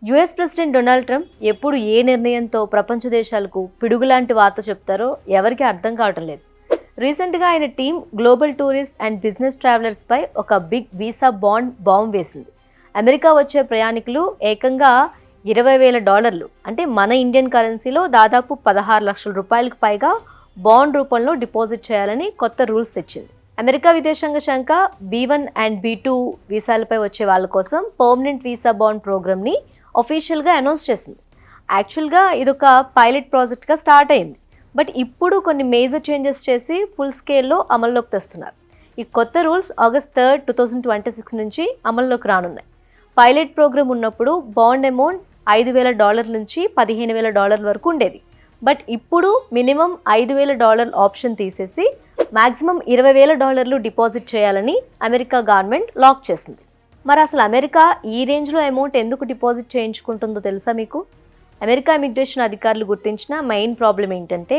US president Donald Trump ఎప్పుడు ఏ నిర్ణయంతో ప్రపంచ దేశాలకు పిడుగులాంటి వార్త చెప్తారో ఎవరికీ అర్థం కావటం లేదు. రీసెంట్గా ఆయన team global tourist and business ట్రావెలర్స్పై ఒక బిగ్ వీసా బాంబ్ వేసింది. అమెరికా వచ్చే ప్రయాణికులు ఏకంగా $20,000 అంటే మన ఇండియన్ కరెన్సీలో దాదాపు 16 లక్షల రూపాయలకు పైగా బాండ్ రూపంలో డిపాజిట్ చేయాలని కొత్త రూల్స్ తెచ్చింది. అమెరికా విదేశాంగ శాఖ B1 అండ్ B2 వీసాలపై వచ్చే వాళ్ళ కోసం పర్మనెంట్ వీసా బాండ్ ప్రోగ్రామ్ని అఫీషియల్గా అనౌన్స్ చేసింది. యాక్చువల్గా ఇదొక పైలట్ ప్రాజెక్ట్గా స్టార్ట్ అయింది. బట్ ఇప్పుడు కొన్ని మేజర్ చేంజెస్ చేసి ఫుల్ స్కేల్లో అమల్లోకి తెస్తున్నారు. ఈ కొత్త రూల్స్ August 3, 2026 నుంచి అమల్లోకి రానున్నాయి. పైలట్ ప్రోగ్రామ్ ఉన్నప్పుడు బాండ్ అమౌంట్ $5,000 నుంచి $15,000 వరకు ఉండేది. బట్ ఇప్పుడు మినిమం $5,000 ఆప్షన్ తీసేసి మ్యాక్సిమం $20,000 డిపాజిట్ చేయాలని అమెరికా గవర్నమెంట్ లాక్ చేసింది. మరి అసలు అమెరికా ఈ రేంజ్లో అమౌంట్ ఎందుకు డిపాజిట్ చేయించుకుంటుందో తెలుసా మీకు? అమెరికా ఇమిగ్రేషన్ అధికారులు గుర్తించిన మెయిన్ ప్రాబ్లం ఏంటంటే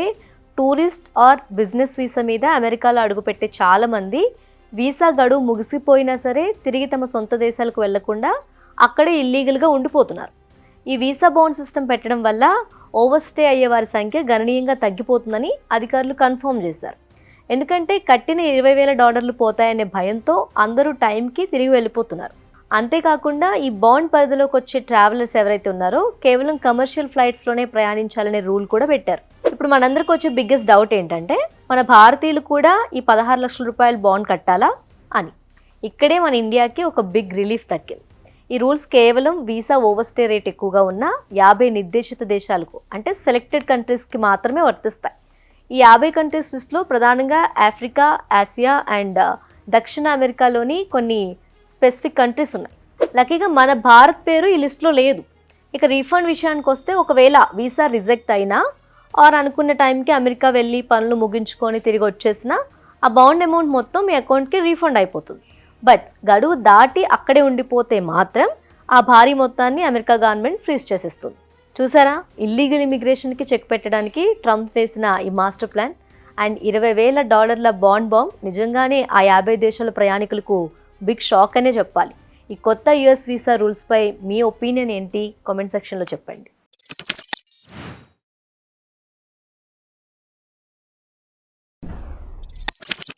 టూరిస్ట్ ఆర్ బిజినెస్ వీసా మీద అమెరికాలో అడుగుపెట్టే చాలామంది వీసా గడువు ముగిసిపోయినా సరే తిరిగి తమ సొంత దేశాలకు వెళ్లకుండా అక్కడే ఇల్లీగల్గా ఉండిపోతున్నారు. ఈ వీసా బాండ్ సిస్టమ్ పెట్టడం వల్ల ఓవర్స్టే అయ్యే వారి సంఖ్య గణనీయంగా తగ్గిపోతుందని అధికారులు కన్ఫర్మ్ చేశారు. ఎందుకంటే కట్టిన $20,000 పోతాయనే భయంతో అందరూ టైంకి తిరిగి వెళ్ళిపోతున్నారు. అంతేకాకుండా ఈ బాండ్ పరిధిలోకి వచ్చే ట్రావెలర్స్ ఎవరైతే ఉన్నారో కేవలం కమర్షియల్ ఫ్లైట్స్లోనే ప్రయాణించాలనే రూల్ కూడా పెట్టారు. ఇప్పుడు మనందరికి వచ్చే బిగ్గెస్ట్ డౌట్ ఏంటంటే మన భారతీయులు కూడా ఈ 16 లక్షల రూపాయల బాండ్ కట్టాలా అని. ఇక్కడే మన ఇండియాకి ఒక బిగ్ రిలీఫ్ దక్కింది. ఈ రూల్స్ కేవలం వీసా ఓవర్స్టే రేట్ ఎక్కువగా ఉన్న 50 నిర్దేశిత దేశాలకు అంటే సెలెక్టెడ్ కంట్రీస్కి మాత్రమే వర్తిస్తాయి. ఈ 50 కంట్రీస్ లిస్ట్లో ప్రధానంగా ఆఫ్రికా, ఆసియా అండ్ దక్షిణ అమెరికాలోని కొన్ని స్పెసిఫిక్ కంట్రీస్ ఉన్నాయి. లక్కీగా మన భారత్ పేరు ఈ లిస్ట్లో లేదు. ఇక రీఫండ్ విషయానికి వస్తే ఒకవేళ వీసా రిజెక్ట్ అయినా ఆర్ అనుకున్న టైంకి అమెరికా వెళ్ళి పనులు ముగించుకొని తిరిగి వచ్చేసినా ఆ బాండ్ అమౌంట్ మొత్తం మీ అకౌంట్కి రీఫండ్ అయిపోతుంది. బట్ గడువు దాటి అక్కడే ఉండిపోతే మాత్రం ఆ భారీ మొత్తాన్ని అమెరికా గవర్నమెంట్ ఫ్రీజ్ చేసేస్తుంది. చూసారా, ఇల్లీగల్ ఇమిగ్రేషన్కి చెక్ పెట్టడానికి ట్రంప్ వేసిన ఈ మాస్టర్ ప్లాన్ అండ్ $20,000 బాండ్ నిజంగానే ఆ 50 దేశాల ప్రయాణికులకు బిగ్ షాక్ అనే చెప్పాలి. ఈ కొత్త US వీసా రూల్స్పై మీ ఒపీనియన్ ఏంటి? కామెంట్ సెక్షన్లో చెప్పండి.